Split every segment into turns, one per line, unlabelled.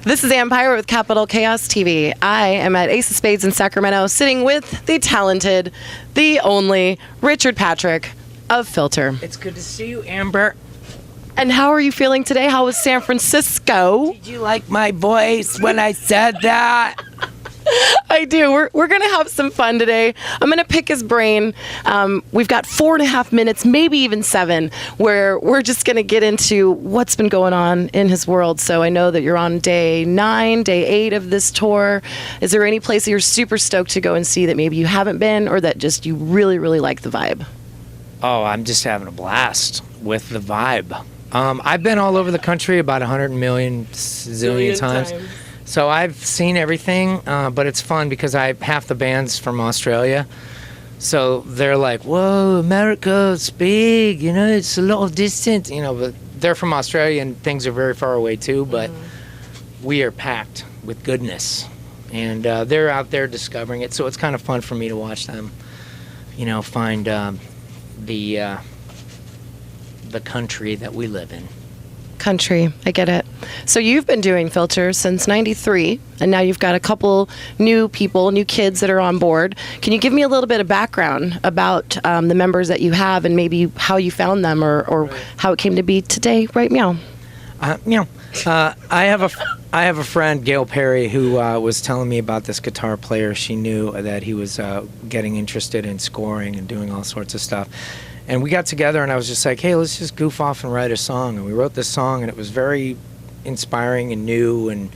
This is Amb Pirate with Capital Chaos TV. I am at Ace of Spades in Sacramento, sitting with the talented, the only Richard Patrick of Filter.
It's good to see you, Amber.
And how are you feeling today? How was San Francisco?
Did you like my voice when I said that?
I do. We're going to have some fun today. I'm going to pick his brain. We've got 4.5 minutes, maybe even 7, where we're just going to get into what's been going on in his world. So I know that you're on day 9, day 8 of this tour. Is there any place that you're super stoked to go and see that maybe you haven't been, or that just you really, really like the vibe?
Oh, I'm just having a blast with the vibe. I've been all over the country about 100 million zillion times. So I've seen everything, but it's fun because half the band's from Australia. So they're like, whoa, America, it's big, you know, it's a lot of distance, you know, but they're from Australia and things are very far away too, but we are packed with goodness. And they're out there discovering it, so it's kind of fun for me to watch them, you know, find the country that we live in.
Country, I get it. So you've been doing Filter since '93, and now you've got a couple new people, new kids that are on board. Can you give me a little bit of background about the members that you have, and maybe how you found them, or how it came to be today, right? Meow.
I have a friend, Gail Perry, who was telling me about this guitar player. She knew that he was getting interested in scoring and doing all sorts of stuff. And we got together, and I was just like, hey, let's just goof off and write a song. And we wrote this song, and it was very inspiring and new. And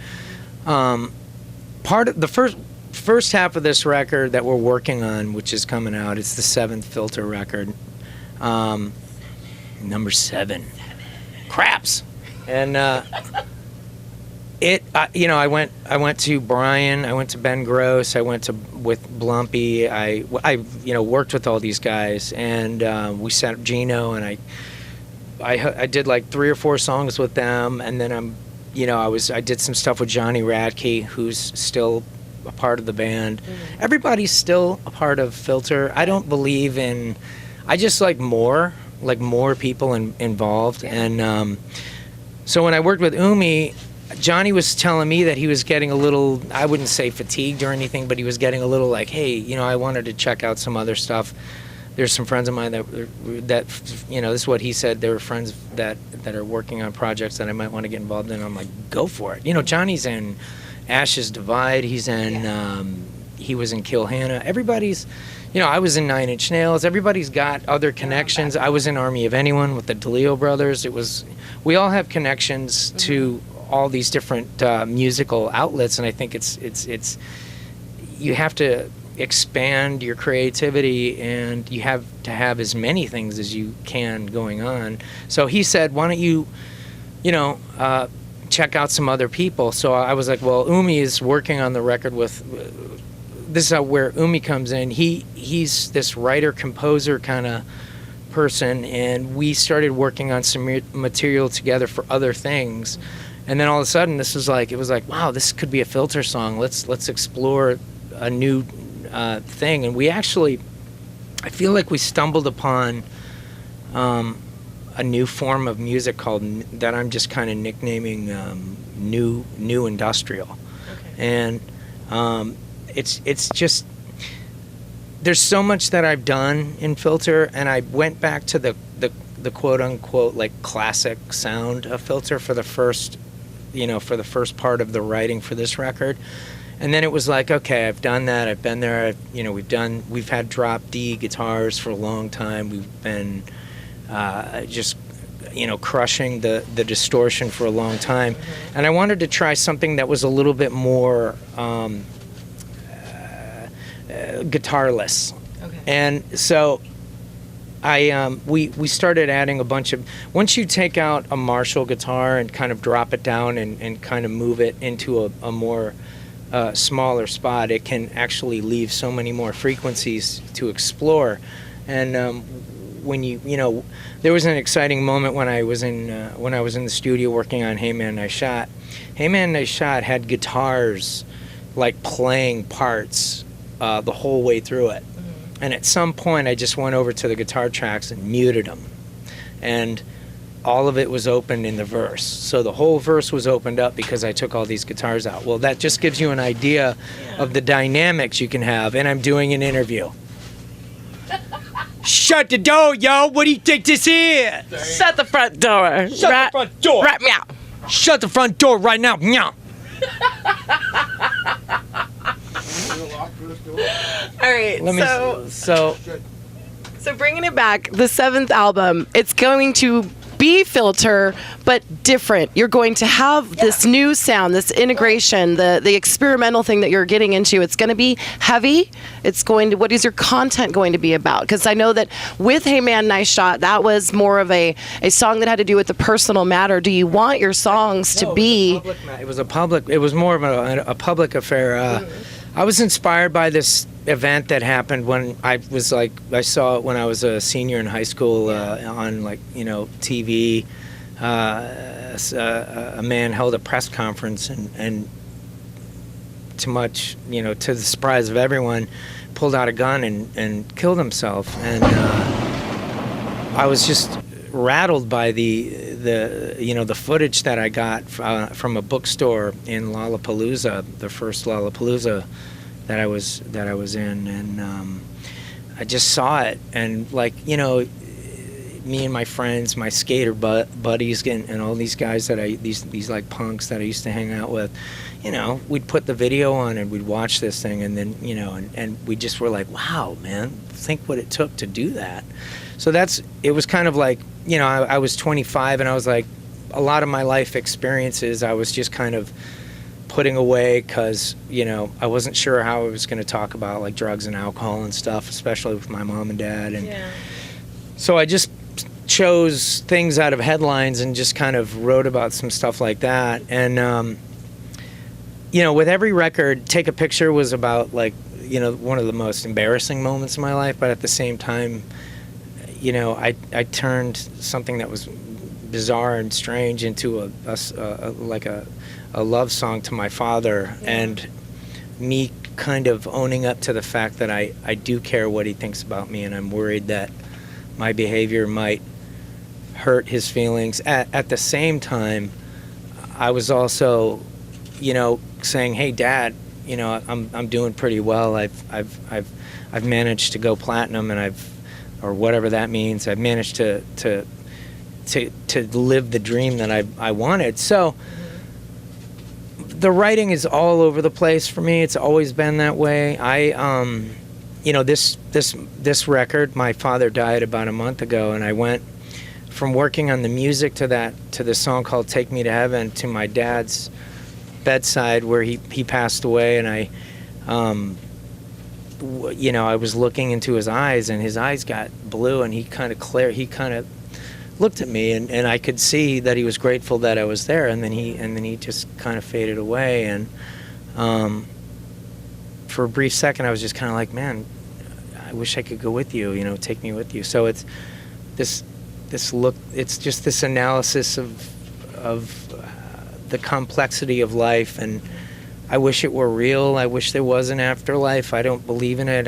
part of the first half of this record that we're working on, which is coming out, it's the 7th Filter record, number 7. Craps. And you know, I went to Brian, I went to Ben Gross, I went with Blumpy, I you know, worked with all these guys, and we set up Gino, and I did like 3 or 4 songs with them, and then I did some stuff with Johnny Radke, who's still a part of the band. Everybody's still a part of Filter. I don't believe in, I just like more people involved, and so when I worked with Umi, Johnny was telling me that he was getting a little, I wouldn't say fatigued or anything, but he was getting a little like, hey, you know, I wanted to check out some other stuff. There's some friends of mine that you know, this is what he said, there were friends that are working on projects that I might want to get involved in. I'm like, go for it. You know, Johnny's in Ashes Divide, he's in, he was in Kill Hannah. Everybody's, you know, I was in 9 Inch Nails. Everybody's got other connections. I was in Army of Anyone with the DeLeo brothers. We all have connections to all these different musical outlets, and I think it's you have to expand your creativity, and you have to have as many things as you can going on. So he said, why don't you know, check out some other people? So I was like, well, Umi is working on the record with, this is where Umi comes in. He's this writer composer kind of person, and we started working on some material together for other things. And then all of a sudden, it was like, wow, this could be a Filter song. Let's explore a new thing. And we actually, I feel like we stumbled upon a new form of music that I'm just kind of nicknaming new industrial. Okay. And it's just, there's so much that I've done in Filter, and I went back to the quote unquote like classic sound of Filter for the first part of the writing for this record. And then it was like, okay, I've done that, I've been there, we've had drop D guitars for a long time, we've been just, you know, crushing the distortion for a long time. And I wanted to try something that was a little bit more guitarless. Okay. And so we started adding a bunch of, once you take out a Marshall guitar and kind of drop it down and kind of move it into a more smaller spot, it can actually leave so many more frequencies to explore. And when you know, there was an exciting moment when I was in the studio working on Hey Man Nice Shot. Hey Man Nice Shot had guitars like playing parts the whole way through it. And at some point, I just went over to the guitar tracks and muted them. And all of it was opened in the verse. So the whole verse was opened up because I took all these guitars out. Well, that just gives you an idea of the dynamics you can have. And I'm doing an interview. Shut the door, yo. What do you think this is?
Shut the front door.
Shut the front door.
Right, meow.
Shut the front door right now. Meow.
All right, so bringing it back, the 7th album, it's going to be Filter, but different. You're going to have this new sound, this integration, the experimental thing that you're getting into. It's going to be heavy. It's going to, what is your content going to be about? Because I know that with Hey Man, Nice Shot, that was more of a song that had to do with the personal matter. Do you want your songs to be...
It was more of a public affair. I was inspired by this event that happened when I saw it when I was a senior in high school on TV. A man held a press conference and to the surprise of everyone, pulled out a gun and killed himself. And I was just rattled by the footage that I got from a bookstore in Lollapalooza, the first Lollapalooza that I was in, and I just saw it, and me and my friends, my skater buddies, and all these guys that these like punks that I used to hang out with, we'd put the video on and we'd watch this thing, and then and we just were like, wow, man, think what it took to do that. So it was kind of like, I was 25, and I was like, a lot of my life experiences I was just kind of putting away because, I wasn't sure how I was going to talk about like drugs and alcohol and stuff, especially with my mom and dad. And so I just chose things out of headlines and just kind of wrote about some stuff like that. And, with every record, Take a Picture was about one of the most embarrassing moments in my life, but at the same time, I turned something that was bizarre and strange into a love song to my father, and me kind of owning up to the fact that I do care what he thinks about me, and I'm worried that my behavior might hurt his feelings. At the same time, I was also, saying, "Hey, Dad, I'm doing pretty well. I've managed to go platinum, and or whatever that means. I've managed to live the dream that I wanted." So the writing is all over the place for me. It's always been that way. This record, my father died about a month ago, and I went from working on the music to the song called Take Me to Heaven to my dad's bedside where he passed away, and I was looking into his eyes, and his eyes got blue, and he kind of looked at me, and I could see that he was grateful that I was there, and then he just kind of faded away. And for a brief second I was just kind of like, man, I wish I could go with you, take me with you. So it's it's just this analysis of the complexity of life, and I wish it were real. I wish there was an afterlife. I don't believe in it.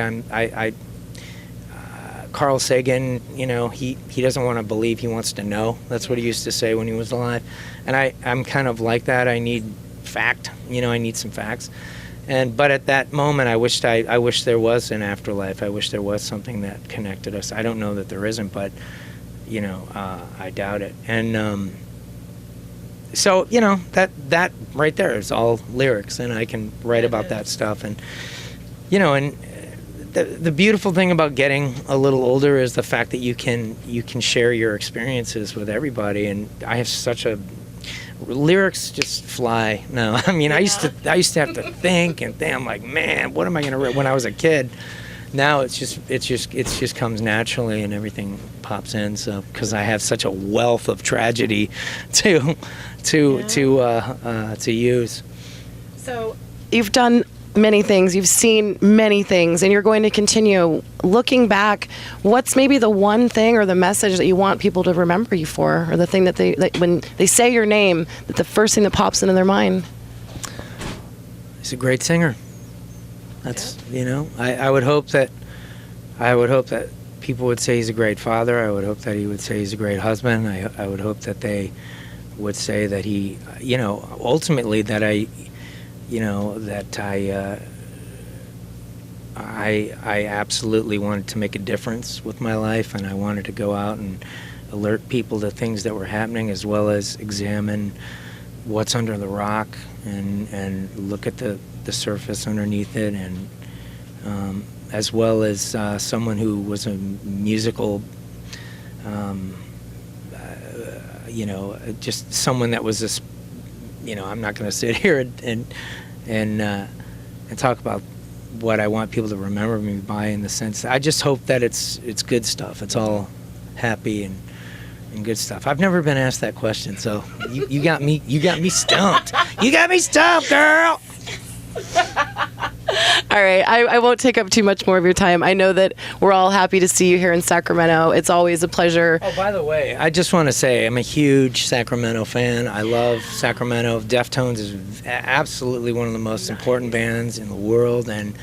Carl Sagan, he doesn't want to believe, he wants to know. That's what he used to say when he was alive. And I'm kind of like that. I need fact, I need some facts. But at that moment, I wish there was an afterlife. I wish there was something that connected us. I don't know that there isn't, but, I doubt it. And so, that right there is all lyrics, and I can write about that stuff. And, and the beautiful thing about getting a little older is the fact that you can share your experiences with everybody. And I have such a lyrics just fly now. I mean, I used to have to think and think. I'm like, man, what am I gonna write? When I was a kid, now it just comes naturally and everything pops in. So because I have such a wealth of tragedy to use.
So you've done many things, you've seen many things, and you're going to continue. Looking back, what's maybe the one thing or the message that you want people to remember you for, or the thing that when they say your name, that the first thing that pops into their mind?
He's a great singer. That's I would hope that people would say he's a great father. I would hope that he would say he's a great husband. I would hope that they would say that he, ultimately that I absolutely wanted to make a difference with my life, and I wanted to go out and alert people to things that were happening, as well as examine what's under the rock and look at the surface underneath it, and as well as someone who was a musical, just someone that was this, I'm not going to sit here and talk about what I want people to remember me by, in the sense I just hope that it's good stuff. It's all happy and good stuff. I've never been asked that question, so you got me stumped. You got me stumped, girl.
All right, I won't take up too much more of your time. I know that we're all happy to see you here in Sacramento. It's always a pleasure.
Oh, by the way, I just want to say I'm a huge Sacramento fan. I love Sacramento. Deftones is absolutely one of the most important bands in the world, and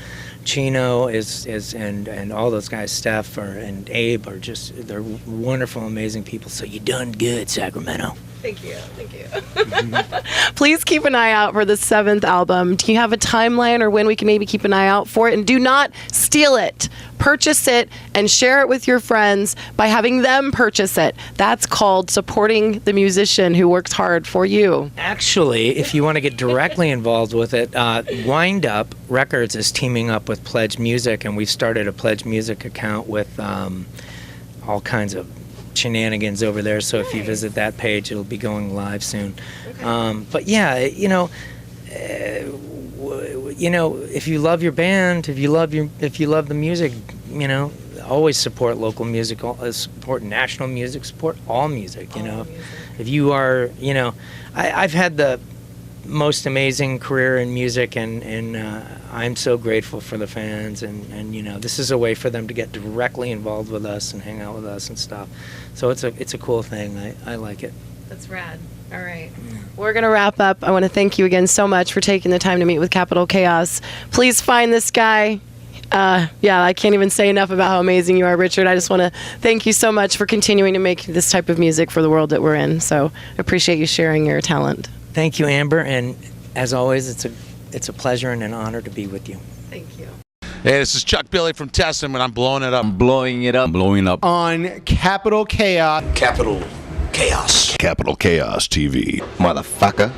Chino is and all those guys, Steph and Abe, they're wonderful, amazing people. So you done good, Sacramento.
Thank you. Please keep an eye out for the 7th album. Do you have a timeline or when we can maybe keep an eye out for it? And do not steal it. Purchase it and share it with your friends by having them purchase it. That's called supporting the musician who works hard for you.
Actually, if you want to get directly involved with it, Wind Up Records is teaming up with Pledge Music, and we've started a Pledge Music account with all kinds of shenanigans over there. So if you visit that page, it'll be going live soon. Okay. But yeah, if you love your band, if you love the music, always support local music, support national music, support all music. If you are, I've had the most amazing career in music, and I'm so grateful for the fans, and this is a way for them to get directly involved with us and hang out with us and stuff. So it's a cool thing. I like it.
That's rad. All right. Yeah. We're going to wrap up. I want to thank you again so much for taking the time to meet with Capital Chaos. Please find this guy. I can't even say enough about how amazing you are, Richard. I just want to thank you so much for continuing to make this type of music for the world that we're in. So I appreciate you sharing your talent.
Thank you, Amber, and as always, it's a pleasure and an honor to be with you.
Thank you.
Hey, this is Chuck Billy from Testament. I'm blowing it up.
I'm blowing it up. Blowing up.
On Capital Chaos.
Capital Chaos.
Capital Chaos TV.
Motherfucker.